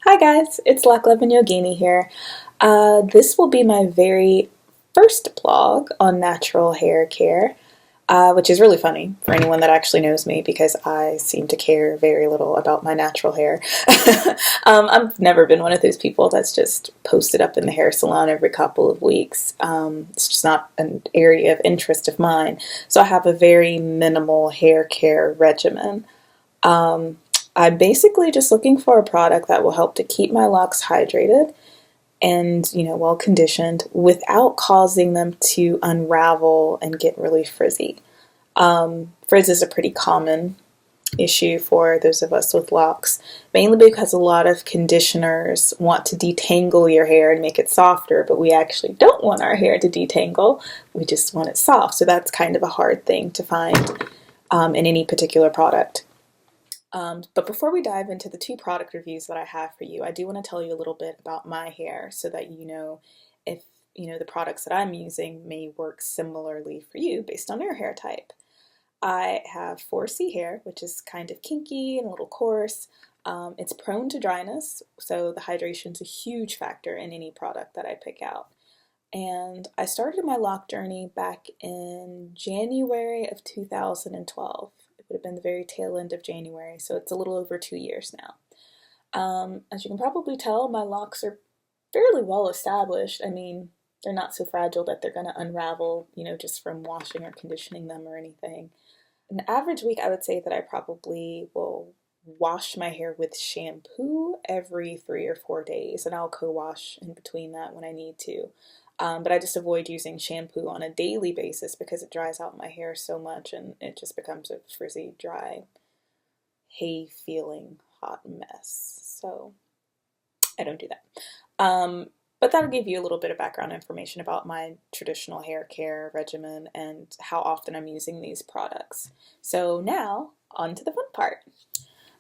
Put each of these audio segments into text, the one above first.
Hi guys, it's Loc and Yogini here. This will be my very first blog on natural hair care, which is really funny for anyone that actually knows me because I seem to care very little about my natural hair. I've never been one of those people that's just posted up in the hair salon every couple of weeks. It's just not an area of interest of mine. So I have a very minimal hair care regimen. I'm basically just looking for a product that will help to keep my locks hydrated and, well conditioned without causing them to unravel and get really frizzy. Frizz is a pretty common issue for those of us with locks, mainly because a lot of conditioners want to detangle your hair and make it softer, but we actually don't want our hair to detangle. We just want it soft. So that's kind of a hard thing to find in any particular product. But before we dive into the two product reviews that I have for you, I do want to tell you a little bit about my hair so that you know if the products that I'm using may work similarly for you based on your hair type. I have 4C hair, which is kind of kinky and a little coarse. It's prone to dryness, so the hydration is a huge factor in any product that I pick out. And I started my lock journey back in January of 2012. It would have been the very tail end of January, so it's a little over 2 years now. As you can probably tell, my locks are fairly well established. I mean, they're not so fragile that they're going to unravel, just from washing or conditioning them or anything. An average week, I would say that I probably will wash my hair with shampoo every 3 or 4 days, and I'll co-wash in between that when I need to. But I just avoid using shampoo on a daily basis because it dries out my hair so much and it just becomes a frizzy, dry, hay-feeling hot mess. So I don't do that. But that'll give you a little bit of background information about my traditional hair care regimen and how often I'm using these products. So now, on to the fun part.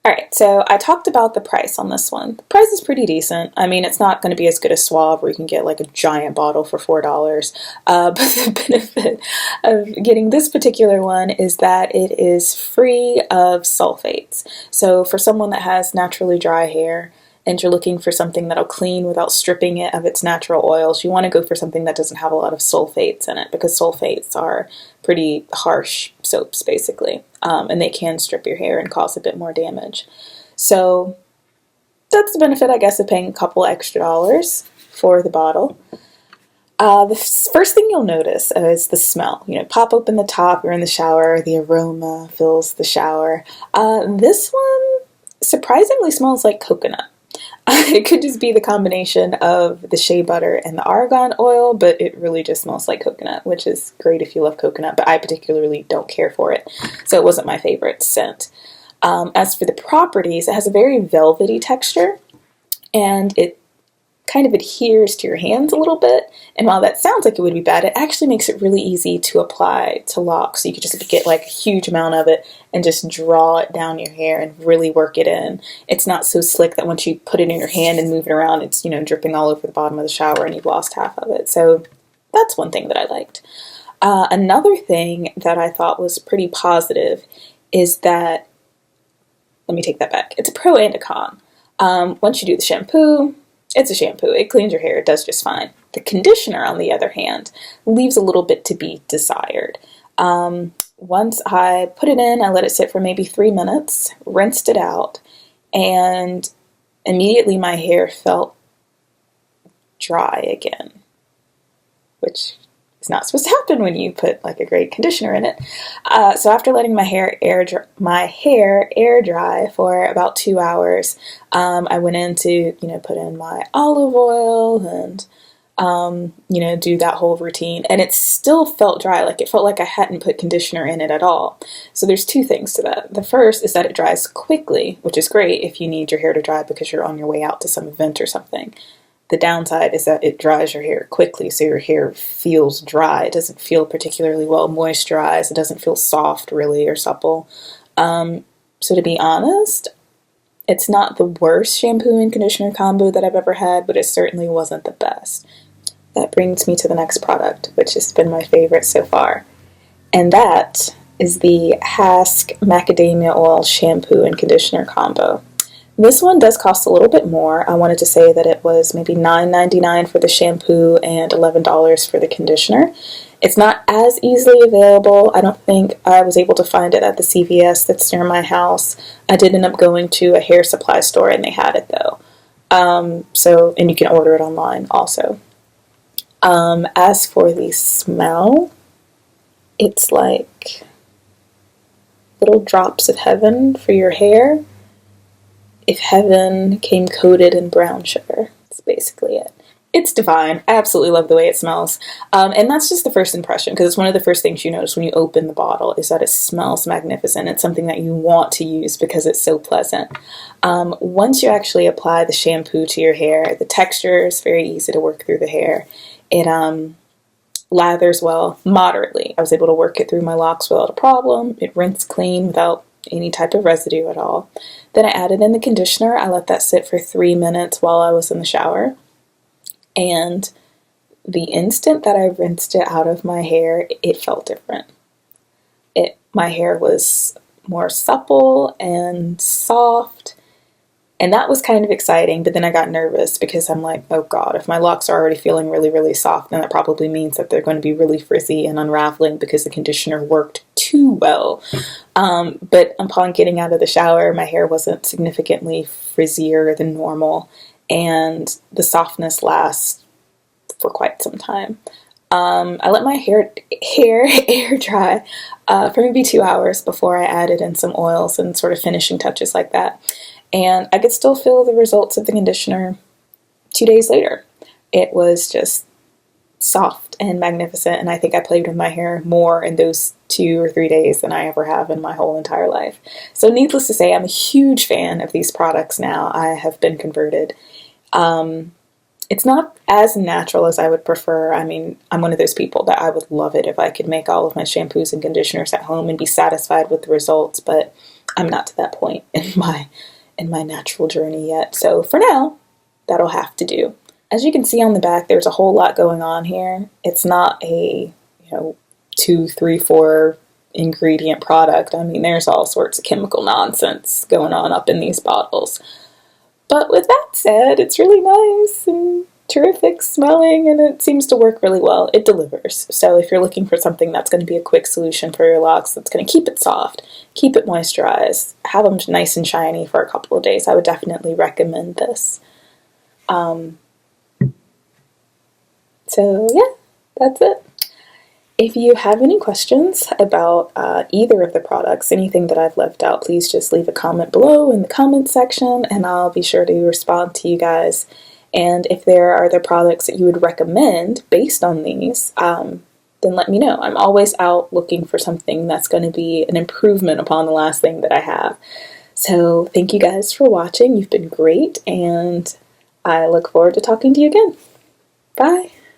Alright, so I talked about the price on this one. The price is pretty decent. I mean, it's not going to be as good as Suave where you can get like a giant bottle for $4. But the benefit of getting this particular one is that it is free of sulfates. So for someone that has naturally dry hair and you're looking for something that'll clean without stripping it of its natural oils, you want to go for something that doesn't have a lot of sulfates in it because sulfates are pretty harsh soaps basically, and they can strip your hair and cause a bit more damage. So that's the benefit, I guess, of paying a couple extra dollars for the bottle. The first thing you'll notice is the smell. Pop open the top, you're in the shower, the aroma fills the shower. This one surprisingly smells like coconut. It could just be the combination of the shea butter and the argan oil, but it really just smells like coconut, which is great if you love coconut, but I particularly don't care for it, so it wasn't my favorite scent. As for the properties, it has a very velvety texture, and it kind of adheres to your hands a little bit, and while that sounds like it would be bad, it actually makes it really easy to apply to locks. So you could just get like a huge amount of it and just draw it down your hair and really work it in. It's not so slick that once you put it in your hand and move it around, it's dripping all over the bottom of the shower and you've lost half of it. So that's one thing that I liked. Another thing that I thought was pretty positive is that, let me take that back, it's a pro and a con. Once you do the shampoo, it's a shampoo. It cleans your hair. It does just fine. The conditioner, on the other hand, leaves a little bit to be desired. Once I put it in, I let it sit for maybe 3 minutes, rinsed it out, and immediately my hair felt dry again, which is not supposed to happen when you put like a great conditioner in it. So after letting my hair air dry for about 2 hours, I went in to put in my olive oil and do that whole routine, and it still felt dry. Like it felt like I hadn't put conditioner in it at all. So there's two things to that. The first is that it dries quickly, which is great if you need your hair to dry because you're on your way out to some event or something. The downside is that it dries your hair quickly, so your hair feels dry. It doesn't feel particularly well moisturized. It doesn't feel soft, really, or supple. So to be honest, it's not the worst shampoo and conditioner combo that I've ever had, but it certainly wasn't the best. That brings me to the next product, which has been my favorite so far. And that is the Hask Macadamia Oil Shampoo and Conditioner Combo. This one does cost a little bit more. I wanted to say that it was maybe $9.99 for the shampoo and $11 for the conditioner. It's not as easily available. I don't think I was able to find it at the CVS that's near my house. I did end up going to a hair supply store and they had it though. And you can order it online also. As for the smell, it's like little drops of heaven for your hair. If heaven came coated in brown sugar, that's basically it. It's divine. I absolutely love the way it smells. And that's just the first impression, because it's one of the first things you notice when you open the bottle is that it smells magnificent. It's something that you want to use because it's so pleasant. Once you actually apply the shampoo to your hair, the texture is very easy to work through the hair. It lathers well, moderately. I was able to work it through my locks without a problem. It rinsed clean without any type of residue at all. Then I added in the conditioner. I let that sit for 3 minutes while I was in the shower. And the instant that I rinsed it out of my hair, it felt different. My hair was more supple and soft, and that was kind of exciting, but then I got nervous because I'm like, oh God, if my locks are already feeling really, really soft, then that probably means that they're going to be really frizzy and unraveling because the conditioner worked too well. But upon getting out of the shower, my hair wasn't significantly frizzier than normal, and the softness lasts for quite some time. I let my hair air dry for maybe 2 hours before I added in some oils and sort of finishing touches like that. And I could still feel the results of the conditioner 2 days later. It was just soft and magnificent, and I think I played with my hair more in those 2 or 3 days than I ever have in my whole entire life. So needless to say, I'm a huge fan of these products now. I have been converted. It's not as natural as I would prefer. I mean, I'm one of those people that I would love it if I could make all of my shampoos and conditioners at home and be satisfied with the results, but I'm not to that point in my natural journey yet. So for now, that'll have to do. As you can see on the back, there's a whole lot going on here. It's not a, 2, 3, 4 ingredient product. I mean, there's all sorts of chemical nonsense going on up in these bottles. But with that said, it's really nice and terrific smelling, and it seems to work really well. It delivers. So if you're looking for something that's going to be a quick solution for your locks, that's going to keep it soft, keep it moisturized, have them nice and shiny for a couple of days, I would definitely recommend this. So yeah, that's it. If you have any questions about either of the products, anything that I've left out, please just leave a comment below in the comment section and I'll be sure to respond to you guys. And if there are other products that you would recommend based on these, then let me know. I'm always out looking for something that's going to be an improvement upon the last thing that I have. So thank you guys for watching. You've been great, and I look forward to talking to you again. Bye!